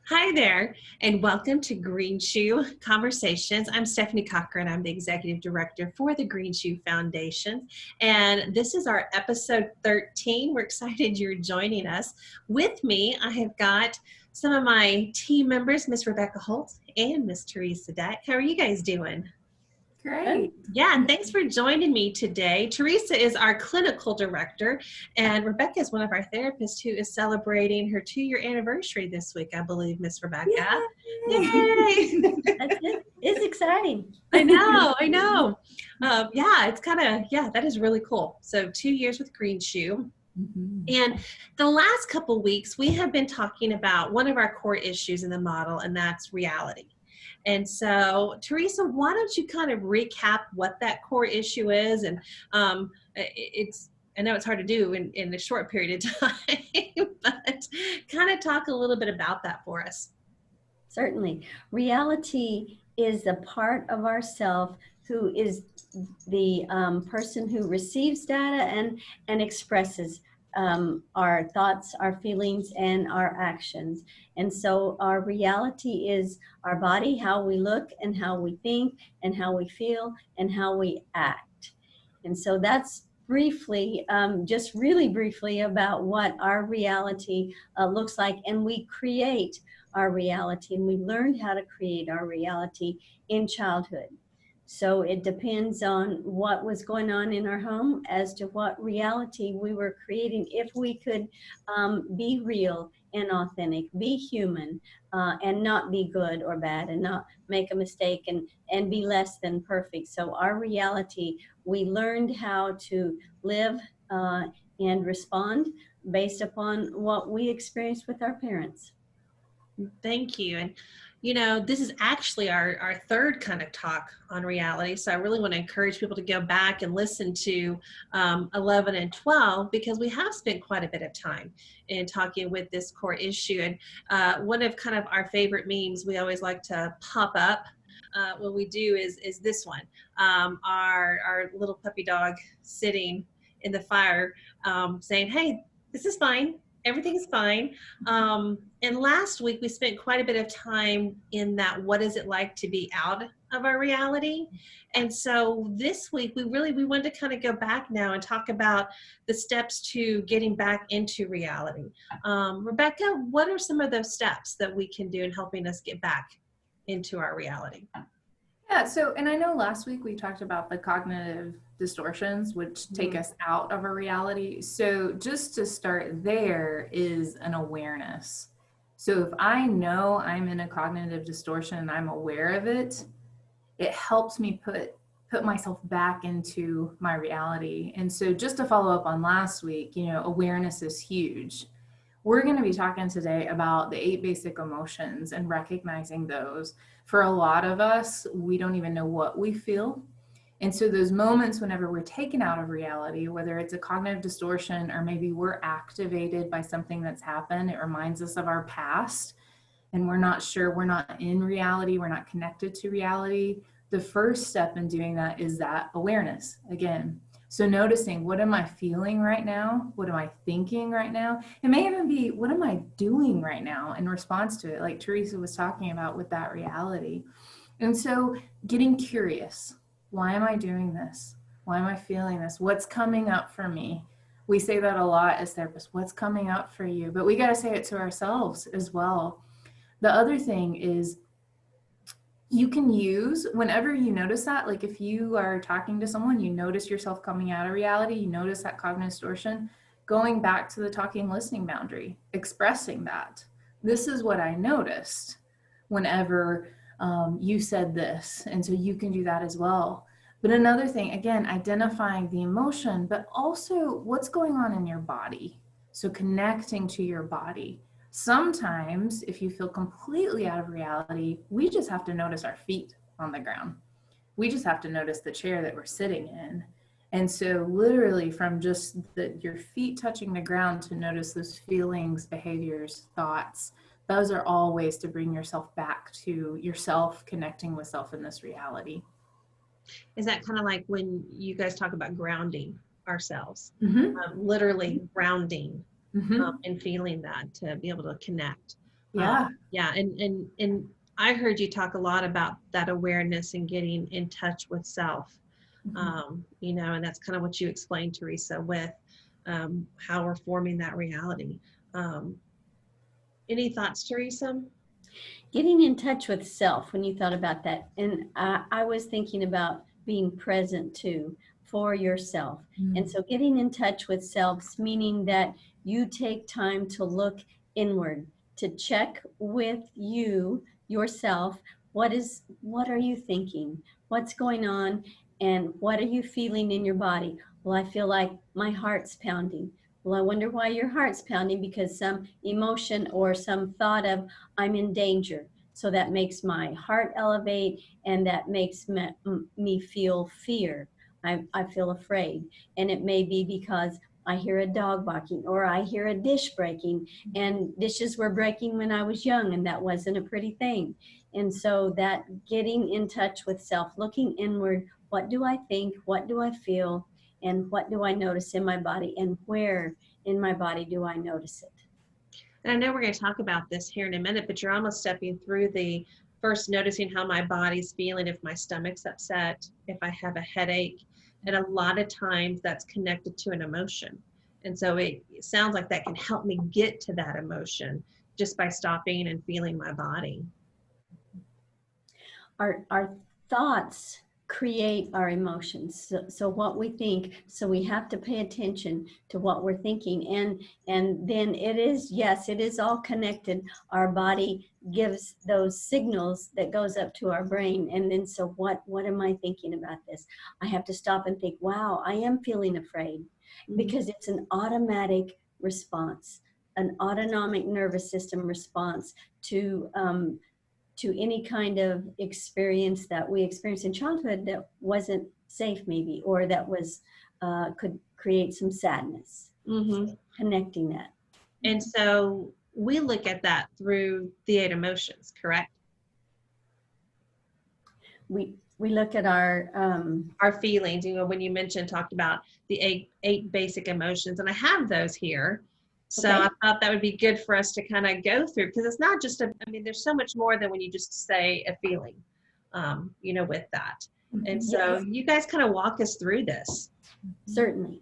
Hi there, and welcome to Green Shoe Conversations. I'm Stephanie Cochran. I'm the Executive Director for the Green Shoe Foundation, and this is our episode 13. We're excited you're joining us. With me, I have got some of my team members, Miss Rebecca Holt and Miss Teresa Deck. How are you guys doing? Great. Yeah, and thanks for joining me today. Teresa is our clinical director, and Rebecca is one of our therapists who is celebrating her 2-year anniversary this week, I believe, Miss Rebecca. Yay! It's exciting. I know. That is really cool. So 2 years with Green Shoe. And the last couple weeks, we have been talking about one of our core issues in the model, and that's reality. And so, Teresa, why don't you kind of recap what that core issue is? And I know it's hard to do in a short period of time, but kind of talk a little bit about that for us. Certainly. Reality is a part of ourself who is the person who receives data and expresses our thoughts, our feelings, and our actions. And so our reality is our body, how we look and how we think and how we feel and how we act. And so that's briefly, just really briefly about what our reality looks like. And we create our reality, and we learned how to create our reality in childhood. So it depends on what was going on in our home as to what reality we were creating. If we could be real and authentic, be human, and not be good or bad, and not make a mistake, and be less than perfect. So our reality, we learned how to live and respond based upon what we experienced with our parents. Thank you. And, this is actually our third kind of talk on reality. So I really want to encourage people to go back and listen to 11 and 12, because we have spent quite a bit of time in talking with this core issue. And one of kind of our favorite memes we always like to pop up when we do is this one. Our little puppy dog sitting in the fire saying, "Hey, this is fine. Everything's fine." And last week we spent quite a bit of time in that, what is it like to be out of our reality? And so this week we wanted to kind of go back now and talk about the steps to getting back into reality. Rebecca, what are some of those steps that we can do in helping us get back into our reality? Yeah, and I know last week we talked about the cognitive distortions, which take us out of our reality. So just to start there is an awareness. So if I know I'm in a cognitive distortion and I'm aware of it, it helps me put myself back into my reality. And so just to follow up on last week, awareness is huge. We're going to be talking today about the 8 basic emotions and recognizing those. For a lot of us, we don't even know what we feel. And so those moments whenever we're taken out of reality, whether it's a cognitive distortion or maybe we're activated by something that's happened, it reminds us of our past and we're not sure, we're not in reality, we're not connected to reality. The first step in doing that is that awareness again. So noticing, what am I feeling right now? What am I thinking right now? It may even be, what am I doing right now in response to it? Like Teresa was talking about with that reality. And so getting curious, why am I doing this? Why am I feeling this? What's coming up for me? We say that a lot as therapists, what's coming up for you? But we got to say it to ourselves as well. The other thing is, you can use, whenever you notice that, like if you are talking to someone, you notice yourself coming out of reality, you notice that cognitive distortion, going back to the talking listening boundary, expressing that. This is what I noticed whenever you said this. And so you can do that as well. But another thing, again, identifying the emotion, but also what's going on in your body. So connecting to your body. Sometimes if you feel completely out of reality, we just have to notice our feet on the ground. We just have to notice the chair that we're sitting in. And so literally from just your feet touching the ground to notice those feelings, behaviors, thoughts, those are all ways to bring yourself back to yourself, connecting with self in this reality. Is that kind of like when you guys talk about grounding ourselves, Mm-hmm. literally grounding? Mm-hmm. And feeling that to be able to connect. Yeah. Yeah, and I heard you talk a lot about that awareness and getting in touch with self. You know, and that's kind of what you explained, Teresa, with how we're forming that reality. Um, any thoughts, Teresa? Getting in touch with self, when you thought about that, and I was thinking about being present too for yourself. And so getting in touch with self, meaning that you take time to look inward, to check with you yourself. What are you thinking, what's going on, and what are you feeling in your body? Well, I feel like my heart's pounding. Well, I wonder why your heart's pounding, because some emotion or some thought of I'm in danger. So that makes my heart elevate, and that makes me feel fear. I feel afraid. And it may be because I hear a dog barking, or I hear a dish breaking, and dishes were breaking when I was young, and that wasn't a pretty thing. And so that getting in touch with self, looking inward, what do I think? What do I feel? And what do I notice in my body? And where in my body do I notice it? And I know we're going to talk about this here in a minute, but you're almost stepping through the first noticing how my body's feeling, if my stomach's upset, if I have a headache. And a lot of times that's connected to an emotion. And so it sounds like that can help me get to that emotion just by stopping and feeling my body. Our thoughts create our emotions. So what we think, so we have to pay attention to what we're thinking. And then it is, yes, it is all connected. Our body gives those signals that goes up to our brain. And then, so what am I thinking about this? I have to stop and think, wow, I am feeling afraid, because it's an automatic response, an autonomic nervous system response to any kind of experience that we experienced in childhood that wasn't safe, maybe, or that was could create some sadness. So connecting that. And so we look at that through the 8 emotions, correct? We look at our feelings. You know, when you talked about the eight basic emotions, and I have those here. So okay. I thought that would be good for us to kind of go through, because it's not just there's so much more than when you just say a feeling, you know, with that. And so you guys kind of walk us through this. Certainly.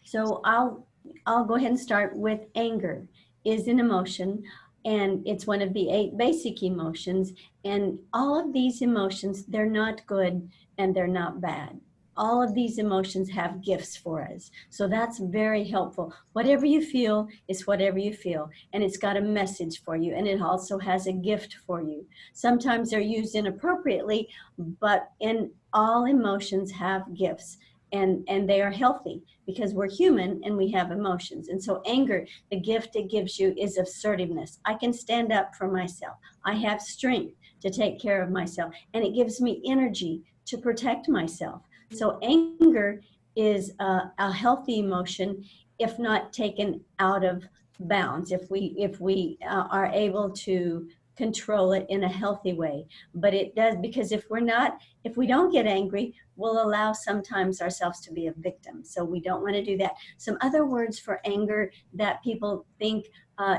So I'll go ahead and start with anger. Is an emotion, and it's one of the 8 basic emotions. And all of these emotions, they're not good and they're not bad. All of these emotions have gifts for us. So that's very helpful. Whatever you feel is whatever you feel, and it's got a message for you, and it also has a gift for you. Sometimes they're used inappropriately, but in all emotions have gifts, and they are healthy, because we're human and we have emotions. And so anger, the gift it gives you is assertiveness. I can stand up for myself. I have strength to take care of myself, and it gives me energy to protect myself. So anger is a healthy emotion, if not taken out of bounds, if we are able to control it in a healthy way. But it does, because if we don't get angry, we'll allow sometimes ourselves to be a victim. So we don't want to do that. Some other words for anger that people think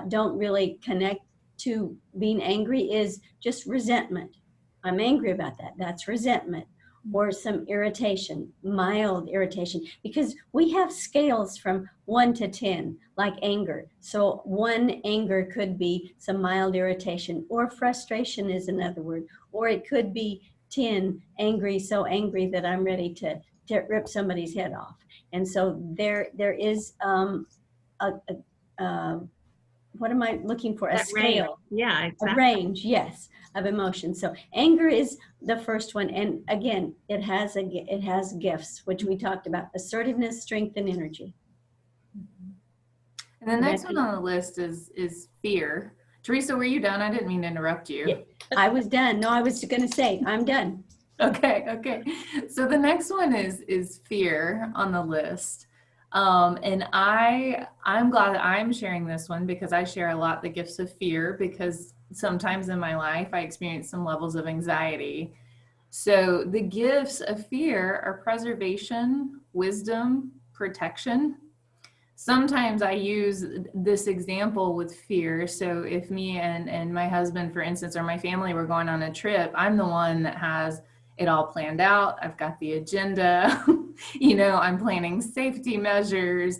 don't really connect to being angry is just resentment. I'm angry about that. That's resentment. Or some irritation, mild irritation, because we have scales from 1 to 10, like anger. So 1 anger could be some mild irritation, or frustration is another word, or it could be 10 angry, so angry that I'm ready to rip somebody's head off. And so there is what am I looking for? That a scale. Range. Yeah, exactly. A range, yes, of emotions. So anger is the first one, and again, it has gifts, which we talked about: assertiveness, strength, and energy. And the next one on the list is fear. Teresa, were you done? I didn't mean to interrupt you. Yeah, I was done. No, I was going to say I'm done. Okay. So the next one is fear on the list. And I'm glad that I'm sharing this one, because I share a lot the gifts of fear, because sometimes in my life I experience some levels of anxiety. So the gifts of fear are preservation, wisdom, protection. sometimes I use this example with fear. So if me and my husband, for instance, or my family were going on a trip, I'm the one that has it all planned out. I've got the agenda, I'm planning safety measures.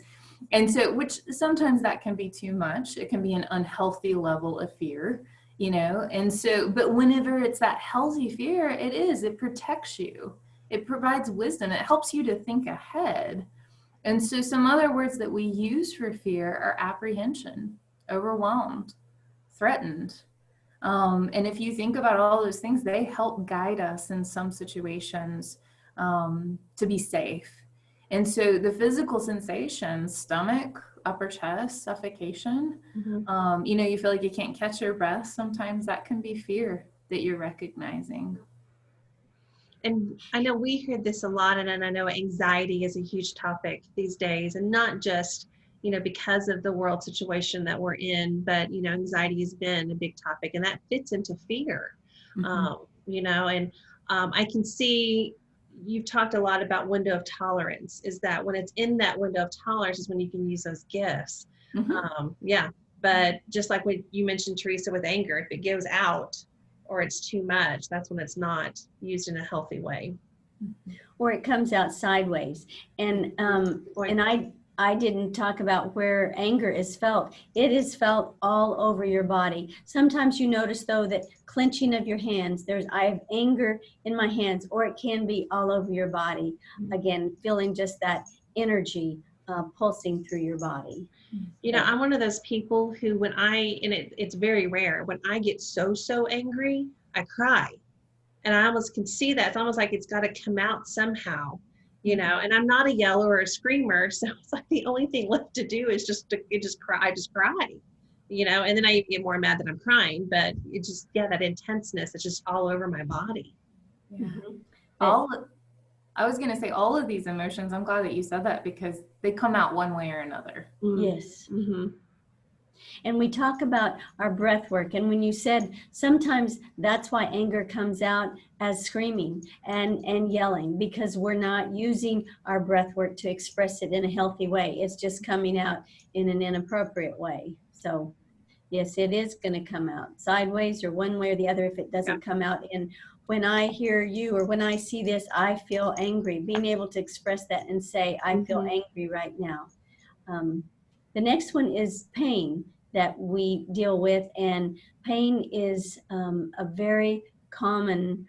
And so, which sometimes that can be too much. It can be an unhealthy level of fear, and so, but whenever it's that healthy fear, it protects you. It provides wisdom. It helps you to think ahead. And so some other words that we use for fear are apprehension, overwhelmed, threatened. And if you think about all those things, they help guide us in some situations to be safe. And so the physical sensations, stomach, upper chest, suffocation, you feel like you can't catch your breath. Sometimes that can be fear that you're recognizing. And I know we hear this a lot, and I know anxiety is a huge topic these days, and not just, because of the world situation that we're in, but, anxiety has been a big topic, and that fits into fear, and I can see you've talked a lot about window of tolerance, is that when it's in that window of tolerance is when you can use those gifts. But just like what you mentioned, Teresa, with anger, if it goes out, or it's too much, that's when it's not used in a healthy way. Or it comes out sideways. And I didn't talk about where anger is felt. It is felt all over your body. Sometimes you notice, though, that clenching of your hands, I have anger in my hands, or it can be all over your body. Again, feeling just that energy pulsing through your body. I'm one of those people who, it's very rare, when I get so angry, I cry. And I almost can see that. It's almost like it's got to come out somehow, and I'm not a yeller or a screamer. So it's like the only thing left to do is just cry. I just cry, and then I get more mad that I'm crying, but it just, that intenseness, it's just all over my body. Yeah. I was going to say all of these emotions, I'm glad that you said that, because they come out one way or another. Yes. And we talk about our breath work. And when you said sometimes that's why anger comes out as screaming and yelling, because we're not using our breath work to express it in a healthy way. It's just coming out in an inappropriate way. So yes, it is going to come out sideways or one way or the other if it doesn't come out in. When I hear you or when I see this, I feel angry. Being able to express that and say, I feel angry right now. The next one is pain that we deal with. And pain is a very common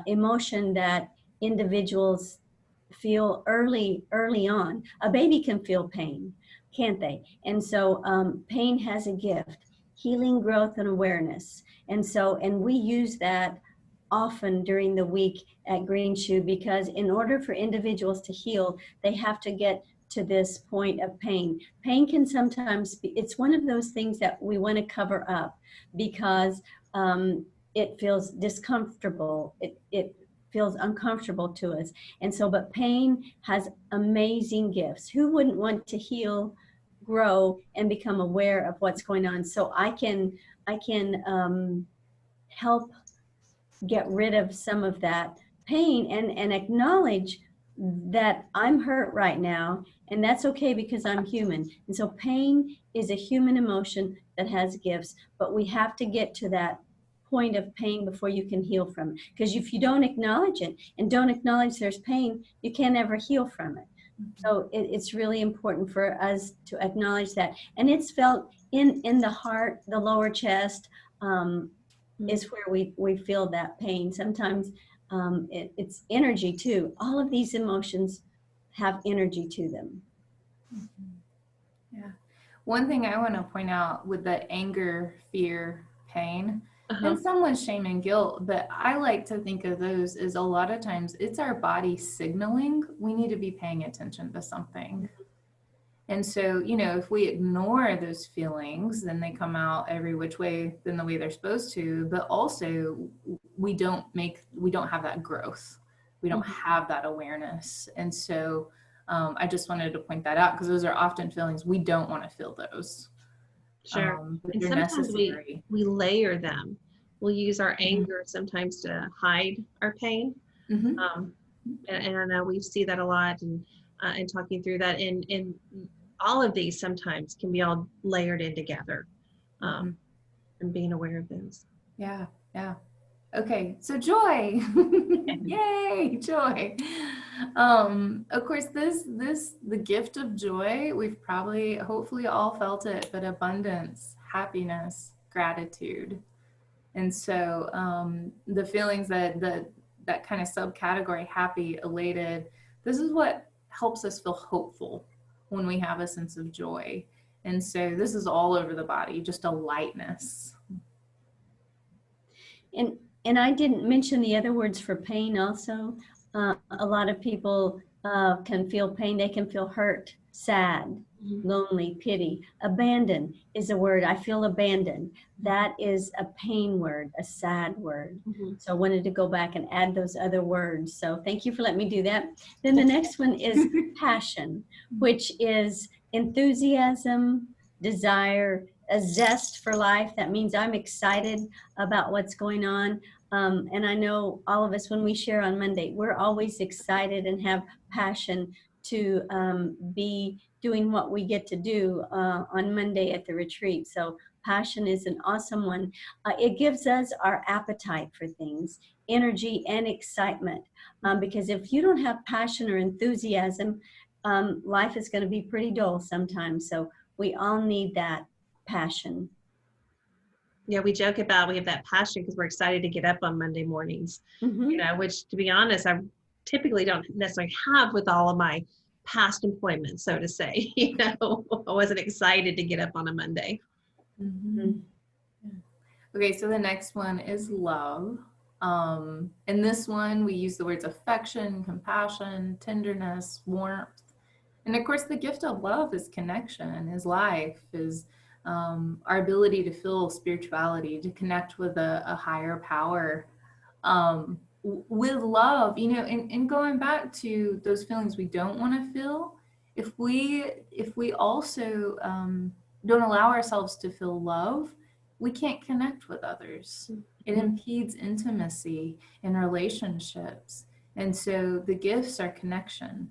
emotion that individuals feel early on. A baby can feel pain, can't they? And so pain has a gift, healing, growth, and awareness. And we use that often during the week at Green Shoe, because in order for individuals to heal, they have to get to this point of pain. Pain can sometimes be, it's one of those things that we want to cover up because it feels discomfortable. It feels uncomfortable to us. And so, but pain has amazing gifts. Who wouldn't want to heal, grow, and become aware of what's going on? So I can help get rid of some of that pain and acknowledge that I'm hurt right now, and that's okay because I'm human. And so pain is a human emotion that has gifts, but we have to get to that point of pain before you can heal from it. Because if you don't acknowledge it and don't acknowledge there's pain, you can't ever heal from it. So it's really important for us to acknowledge that. And it's felt in the heart, the lower chest, is where we feel that pain. Sometimes it's energy too. All of these emotions have energy to them. Yeah. One thing I want to point out with the anger, fear, pain, and someone's shame and guilt, but I like to think of those as a lot of times it's our body signaling we need to be paying attention to something. And so, if we ignore those feelings, then they come out every which way than the way they're supposed to, but also we don't have that growth. We don't have that awareness. And so I just wanted to point that out because those are often feelings we don't want to feel those. Sure. But And they're sometimes necessary. we layer them. We'll use our anger sometimes to hide our pain. And I know we see that a lot, and talking through that, and all of these sometimes can be all layered in together, and being aware of those. Yeah, yeah. Okay, so joy. Yay, joy. Of course, the gift of joy, we've probably, hopefully all felt it, but abundance, happiness, gratitude. And so the feelings that kind of subcategory, happy, elated, this is what helps us feel hopeful when we have a sense of joy. And so this is all over the body, just a lightness. And I didn't mention the other words for pain also. A lot of people can feel pain. They can feel hurt, sad, lonely, pity. Abandon is a word. I feel abandoned. That is a pain word, a sad word. So I wanted to go back and add those other words. So thank you for letting me do that. Then the next one is passion, which is enthusiasm, desire, a zest for life. That means I'm excited about what's going on. And I know all of us, when we share on Monday, we're always excited and have passion to be doing what we get to do on Monday at the retreat. So passion is an awesome one. It gives us our appetite for things, energy and excitement. Because if you don't have passion or enthusiasm, life is going to be pretty dull sometimes. So we all need that passion. Yeah, we joke about we have that passion because we're excited to get up on Monday mornings, you know, which, to be honest, I typically don't necessarily have with all of my past employment, so to say. You know, I wasn't excited to get up on a Monday. Okay, so the next one is love. In this one, we use the words affection, compassion, tenderness, warmth. And of course, the gift of love is connection, is life, is our ability to feel spirituality, to connect with a higher power. With love, you know, and going back to those feelings we don't want to feel, if we also don't allow ourselves to feel love, we can't connect with others. It impedes intimacy in relationships. And so the gifts are connection.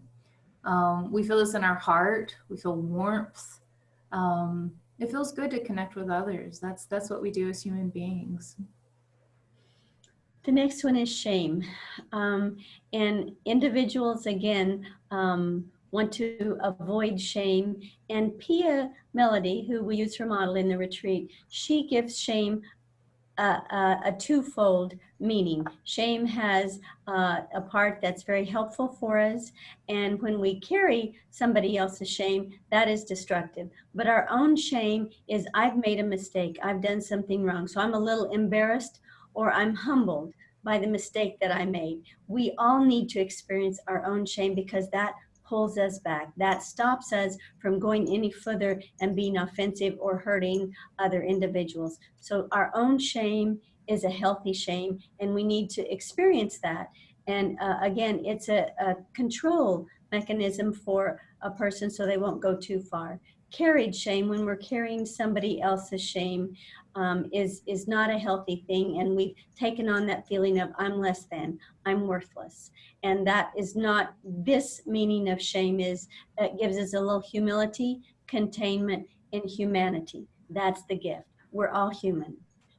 We feel this in our heart. We feel warmth. It feels good to connect with others. That's what we do as human beings. The next one is shame. And individuals, again, want to avoid shame. And Pia Melody, who we use for model in the retreat, she gives shame a twofold meaning. Shame has a part that's very helpful for us, and when we carry somebody else's shame, that is destructive. But our own shame is, I've made a mistake, I've done something wrong, so I'm a little embarrassed or I'm humbled by the mistake that I made. We all need to experience our own shame because that pulls us back. That stops us from going any further and being offensive or hurting other individuals. So our own shame is a healthy shame, and we need to experience that. And again, it's a control mechanism for a person so they won't go too far. Carried shame, when we're carrying somebody else's shame, is not a healthy thing, and we've taken on that feeling of I'm less than, I'm worthless. And that is not, this meaning of shame is, it gives us a little humility, containment, and humanity. That's the gift. We're all human.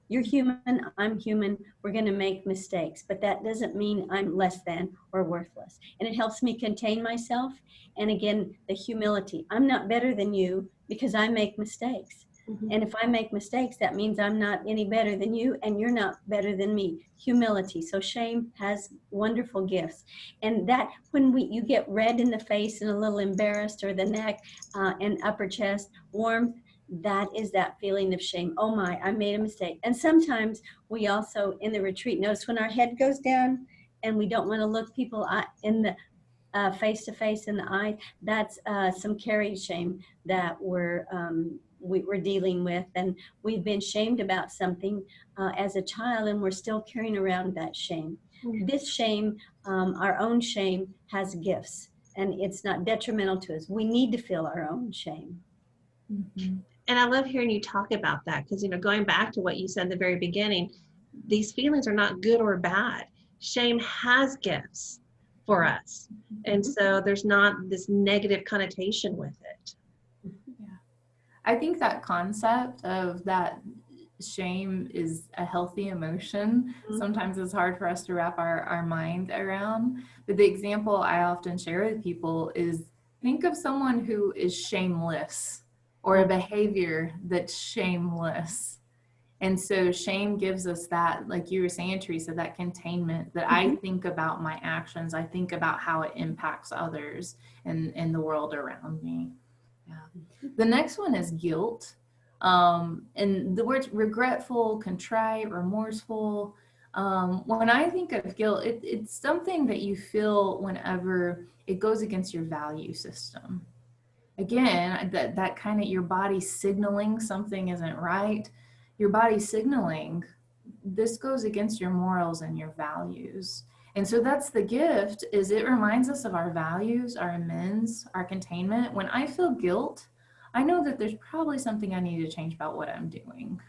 You're human, I'm human, we're going to make mistakes, but that doesn't mean I'm less than or worthless. And it helps me contain myself. And again, the humility. I'm not better than you because I make mistakes. And if I make mistakes, that means I'm not any better than you and you're not better than me. Humility. So shame has wonderful gifts. And that, when you get red in the face and a little embarrassed, or the neck and upper chest, warmth, that is that feeling of shame. Oh my, I made a mistake. And sometimes we also, in the retreat, notice when our head goes down and we don't want to look people in the face to face in the eye, that's some carried shame that we're dealing with. And we've been shamed about something as a child, and we're still carrying around that shame. This shame, our own shame, has gifts, and it's not detrimental to us. We need to feel our own shame. And I love hearing you talk about that because, you know, going back to what you said in the very beginning, these feelings are not good or bad. Shame has gifts for us. And so there's not this negative connotation with it. I think that concept of that shame is a healthy emotion. Sometimes it's hard for us to wrap our mind around. But the example I often share with people is think of someone who is shameless or a behavior that's shameless. And so shame gives us that, like you were saying, Teresa, that containment that I think about my actions. I think about how it impacts others and the world around me. Yeah. The next one is guilt. And the words regretful, contrite, remorseful. When I think of guilt, it's something that you feel whenever it goes against your value system. Again, that kind of your body signaling something isn't right. Your body signaling this goes against your morals and your values. And so that's the gift, is it reminds us of our values, our amends, our containment. When I feel guilt, I know that there's probably something I need to change about what I'm doing.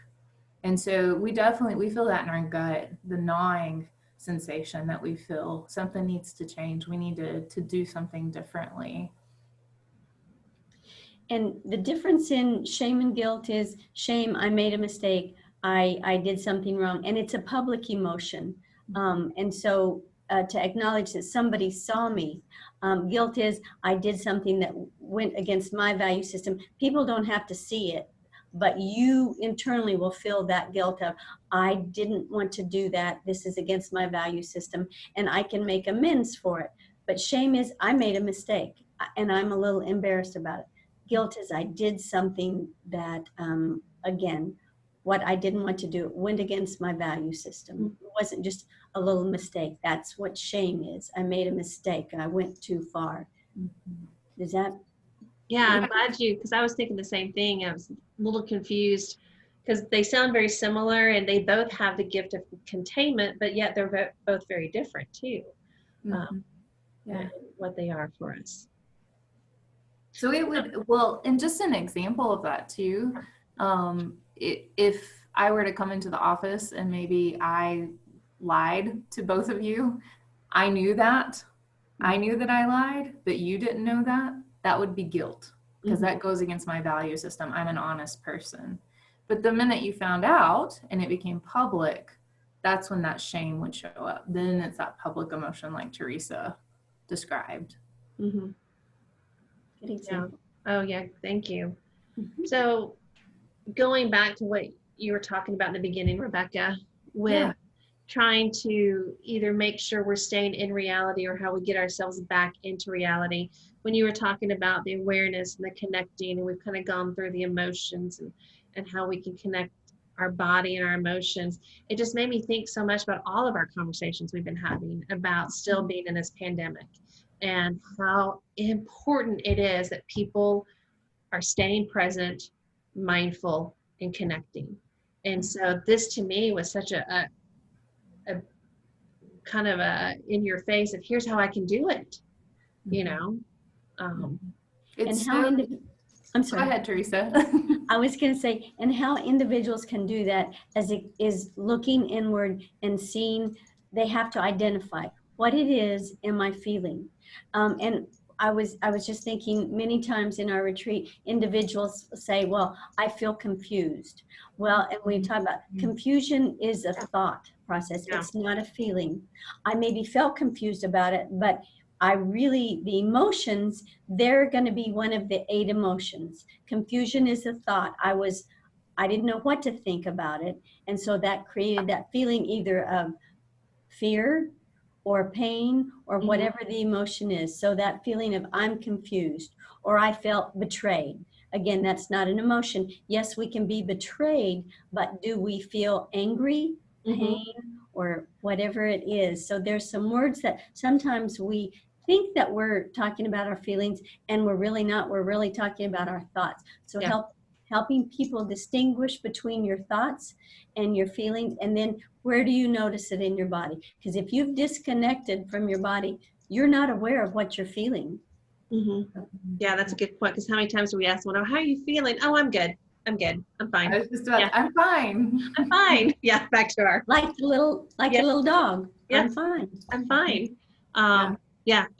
And so we feel that in our gut, the gnawing sensation that we feel. Something needs to change. We need to do something differently. And the difference in shame and guilt is shame, I made a mistake, I did something wrong, and it's a public emotion. And so to acknowledge that somebody saw me. Guilt is I did something that went against my value system. People don't have to see it, but you internally will feel that guilt of, I didn't want to do that. This is against my value system, and I can make amends for it. But shame is I made a mistake, and I'm a little embarrassed about it. Guilt is I did something that, again, what I didn't want to do, it went against my value system. It wasn't just a little mistake. That's what shame is. I made a mistake and I went too far. Does that? Yeah, I'm glad because I was thinking the same thing. I was a little confused because they sound very similar and they both have the gift of containment, but yet they're both very different too. Yeah, what they are for us. So it would, well, and just an example of that too, if I were to come into the office and maybe I lied to both of you, I knew that I lied, but you didn't know that would be guilt, because that goes against my value system. I'm an honest person. But the minute you found out and it became public, that's when that shame would show up. Then it's that public emotion like Teresa described. Yeah. Oh yeah, thank you. So going back to what you were talking about in the beginning, Rebecca, with trying to either make sure we're staying in reality or how we get ourselves back into reality. When you were talking about the awareness and the connecting, and we've kind of gone through the emotions and how we can connect our body and our emotions, it just made me think so much about all of our conversations we've been having about still being in this pandemic and how important it is that people are staying present, mindful, and connecting. And so this to me was such a kind of a in your face of here's how I can do it, you know. It's and how I'm sorry. Go ahead, Teresa. I was going to say, and how individuals can do that as it is looking inward and seeing. They have to identify what it is am I feeling, and I was just thinking many times in our retreat, individuals say, well, I feel confused. Well, and we talk about confusion is a thought process. It's not a feeling. I maybe felt confused about it, but the emotions, they're going to be one of the 8 emotions. Confusion is a thought. I didn't know what to think about it. And so that created that feeling either of fear or pain or whatever the emotion is. So that feeling of I'm confused or I felt betrayed. Again, that's not an emotion. Yes, we can be betrayed, but do we feel angry, pain, or whatever it is? So there's some words that sometimes we think that we're talking about our feelings and we're really not. We're really talking about our thoughts. So helping people distinguish between your thoughts and your feelings, and then where do you notice it in your body? Because if you've disconnected from your body, you're not aware of what you're feeling. Yeah, that's a good point. Because how many times do we ask, well, how are you feeling? Oh, I'm good. I'm good. I'm fine. I was just about I'm fine. I'm fine. Yeah, back to our like a little dog. I'm fine. I'm fine. And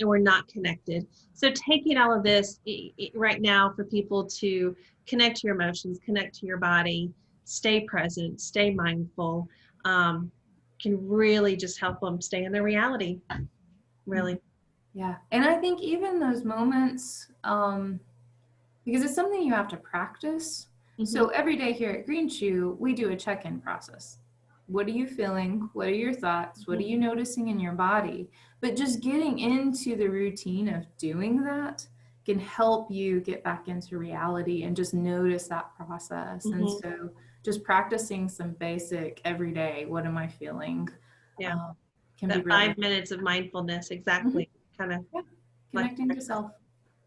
we're not connected. So taking all of this right now for people to connect to your emotions, connect to your body, stay present, stay mindful, can really just help them stay in their reality, really. Yeah. And I think even those moments, because it's something you have to practice. So every day here at Green Shoe, we do a check-in process. What are you feeling? What are your thoughts? What are you noticing in your body? But just getting into the routine of doing that can help you get back into reality and just notice that process. And so just practicing some basic every day, what am I feeling? Yeah. Can That be really 5 minutes of mindfulness, exactly. Kind of connecting to self.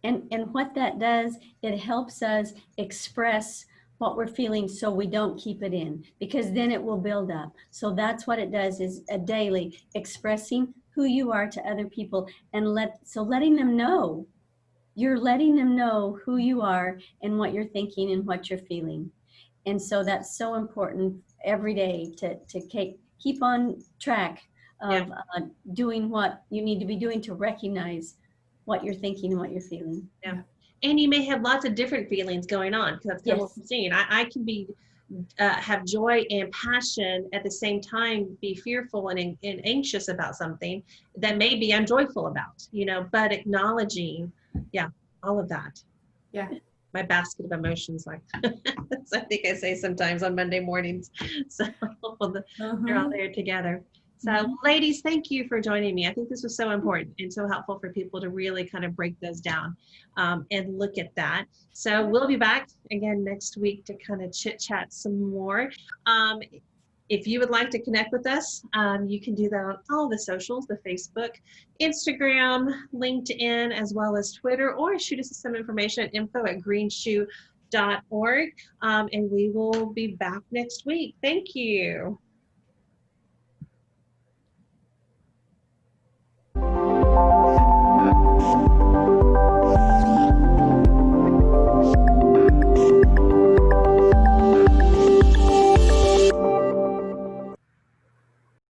And what that does, it helps us express what we're feeling so we don't keep it in, because then it will build up. So that's what it does, is a daily expressing who you are to other people, and letting them know, you're letting them know who you are and what you're thinking and what you're feeling. And so that's so important every day to keep on track of doing what you need to be doing to recognize what you're thinking and what you're feeling. Yeah. And you may have lots of different feelings going on, because that's kind of what I'm seeing. I can be have joy and passion at the same time, be fearful and anxious about something that maybe I'm joyful about, but acknowledging, all of that. Yeah. My basket of emotions, like I think I say sometimes on Monday mornings. So they're all there together. So ladies, thank you for joining me. I think this was so important and so helpful for people to really kind of break those down and look at that. So we'll be back again next week to kind of chit chat some more. If you would like to connect with us, you can do that on all the socials, the Facebook, Instagram, LinkedIn, as well as Twitter, or shoot us some information at info@greenshoe.org. And we will be back next week. Thank you.